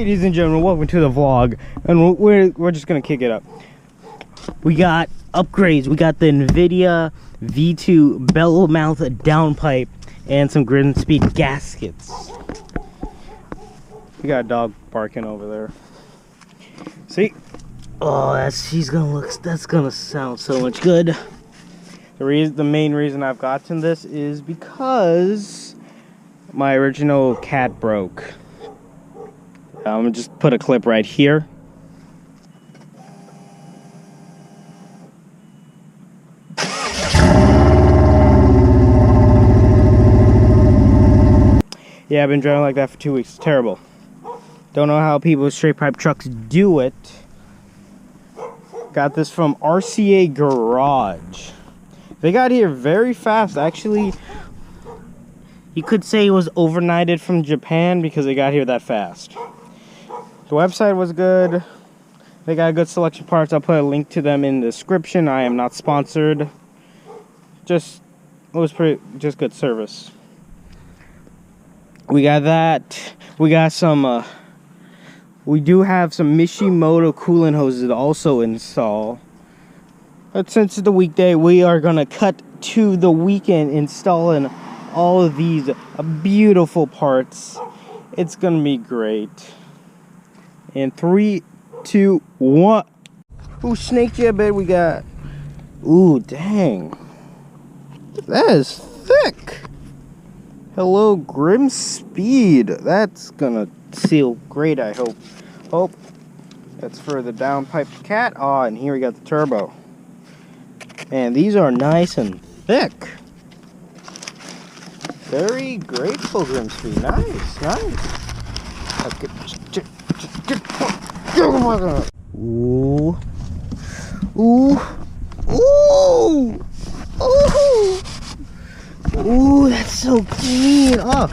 Ladies and gentlemen, welcome to the vlog, and we're just gonna kick it up. We got upgrades. We got the Invidia V2 bellmouth downpipe and some grid speed gaskets. We got a dog barking over there. See? Oh, that's gonna sound so much good. The main reason I've gotten this is because my original cat broke. I'm gonna just put a clip right here. Yeah, I've been driving like that for 2 weeks. It's terrible. Don't know how people with straight pipe trucks do it. Got this from RCA Garage. They got here very fast. Actually, you could say it was overnighted from Japan because they got here that fast. The website was good. They got a good selection of parts. I'll put a link to them in the description. I am not sponsored. It was just good service. We got that. We got some, we do have some Mishimoto coolant hoses to also install. But since it's the weekday, we are gonna cut to the weekend installing all of these beautiful parts. It's gonna be great. In 3, 2, 1. Ooh, snake bed we got. Ooh, dang. That is thick. Hello, Grim Speed. That's gonna seal great, I hope. Oh, that's for the downpipe cat. Oh, and here we got the turbo. And these are nice and thick. Very grateful, Grim Speed. Nice, nice. Ooh. Ooh. Ooh. Ooh. Ooh, that's so clean. Oh.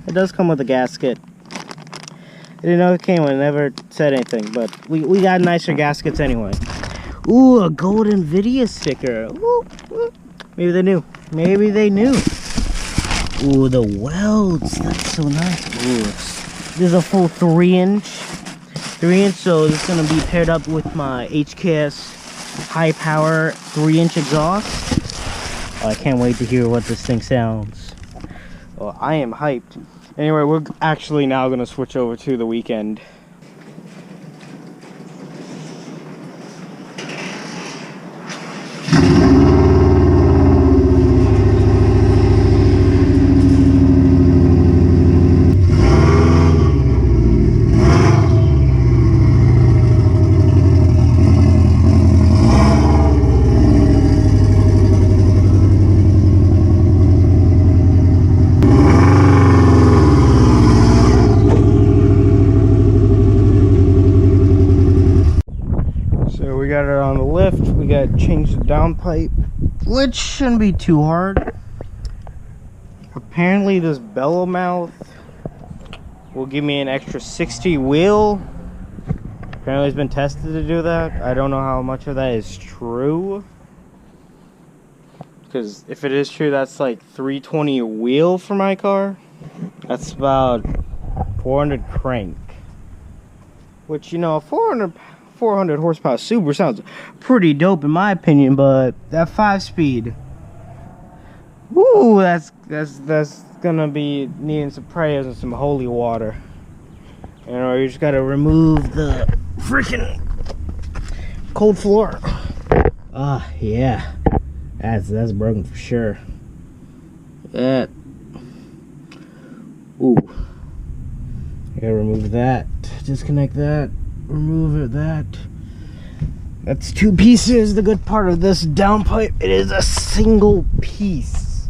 It does come with a gasket. I didn't know it came with it. Never said anything, but we got nicer gaskets anyway. Ooh, a gold Invidia sticker. Ooh, ooh. Maybe they knew. Maybe they knew. Ooh, the welds. That's so nice. Ooh, this is a full 3-inch. 3-inch, so it's going to be paired up with my HKS high power 3-inch exhaust. Oh, I can't wait to hear what this thing sounds. Well, I am hyped. Anyway, we're actually now going to switch over to the weekend. We got it on the lift. We got to change the downpipe, which shouldn't be too hard. Apparently this bellmouth will give me an extra 60 wheel. Apparently it's been tested to do that. I don't know how much of that is true, because if it is true, that's like 320 a wheel for my car. That's about 400 crank, which, you know, a 400 horsepower Subaru sounds pretty dope in my opinion, but that 5-speed, woo, that's gonna be needing some prayers and some holy water. You know, you just gotta remove the freaking cold floor. Ah, yeah, that's broken for sure. That, ooh, I gotta remove that, disconnect that. Remove that. That's 2 pieces. The good part of this downpipe, it is a single piece.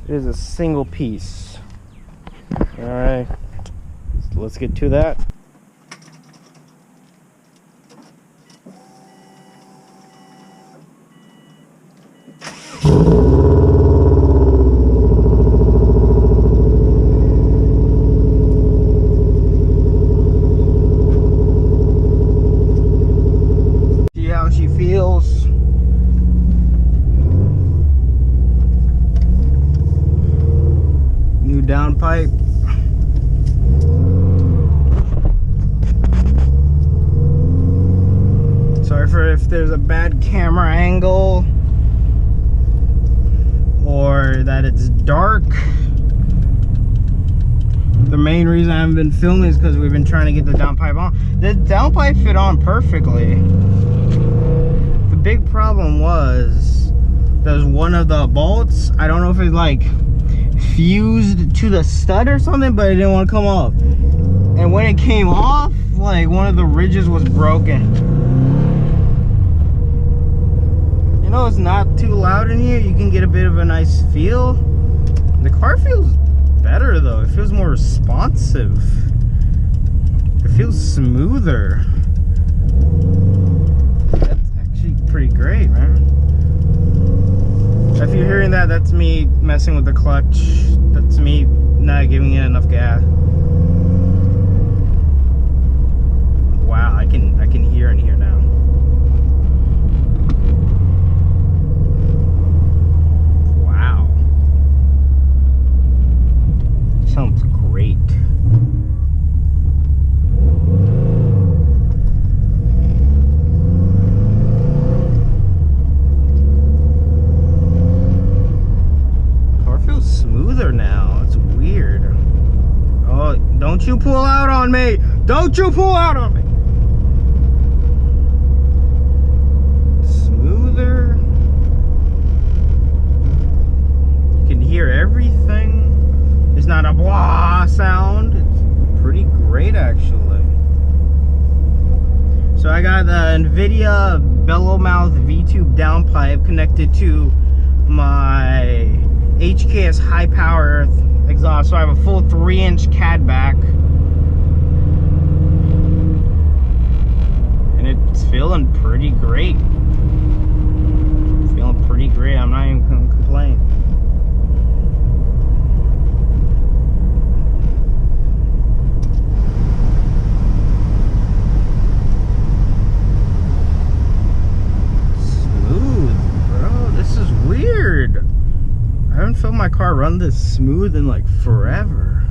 It is a single piece. Alright, let's get to that. Feels. New downpipe. for if there's a bad camera angle or that it's dark. The main reason I haven't been filming is because we've been trying to get the downpipe on. The downpipe fit on perfectly. The big problem was there's one of the bolts, I don't know if it's like fused to the stud or something, but it didn't want to come off. And when it came off, like one of the ridges was broken. You know, it's not too loud in here. You can get a bit of a nice feel. The car feels better though. It feels more responsive. It feels smoother. That's actually pretty great, man. If you're hearing that, that's me messing with the clutch. That's me not giving it enough gas. Wow, I can hear in here now. Wow. Sounds great. Car feels smoother now. It's weird. Oh, don't you pull out on me! Don't you pull out on me! Smoother. You can hear everything. It's not a blah sound. It's pretty great actually. So I got the Invidia bellmouth V-tube downpipe connected to my HKS high power exhaust. So I have a full 3-inch CAD back. And it's feeling pretty great. Feeling pretty great. I'm not even gonna complain. I haven't felt my car run this smooth in like forever.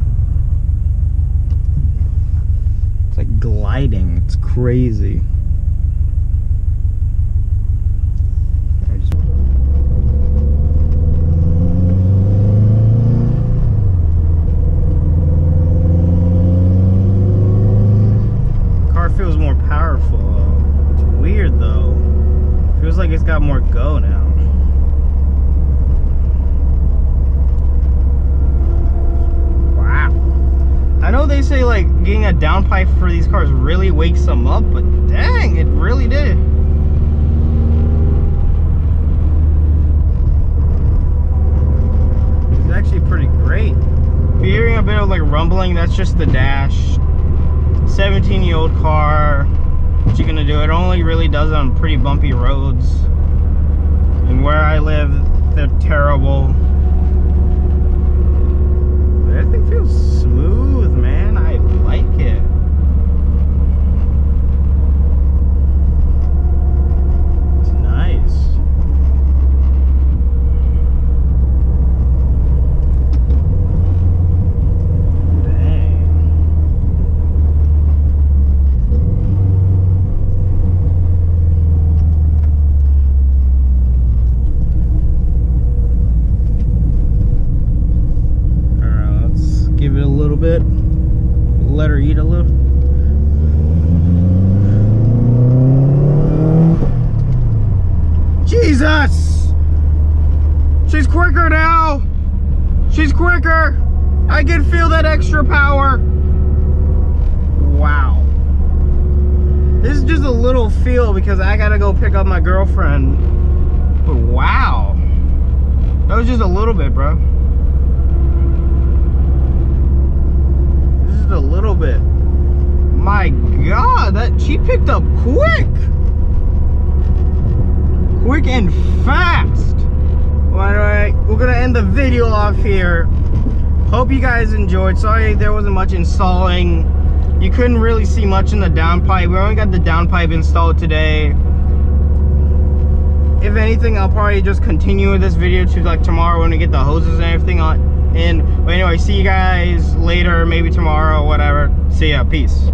It's like gliding. It's crazy. Car feels more powerful. It's weird though. Feels like it's got more go now. I know they say like getting a downpipe for these cars really wakes them up, but dang, it really did. It's actually pretty great. If you're hearing a bit of like rumbling, that's just the dash. 17-year-old car. What you gonna do? It only really does it on pretty bumpy roads. And where I live, they're terrible. Everything feels smooth, man. I like it. It's nice. Dang. Give it a little bit, let her eat a little. Jesus! She's quicker now! She's quicker! I can feel that extra power! Wow. This is just a little feel because I gotta go pick up my girlfriend. But wow. That was just a little bit, bro. A little bit. My God, that she picked up quick and fast. Well, anyway, we're gonna end the video off here. Hope you guys enjoyed. Sorry there wasn't much installing. You couldn't really see much in the downpipe. We only got the downpipe installed today. If anything, I'll probably just continue this video to like tomorrow when we get the hoses and everything on. But anyway, see you guys later, maybe tomorrow, whatever. See ya, peace.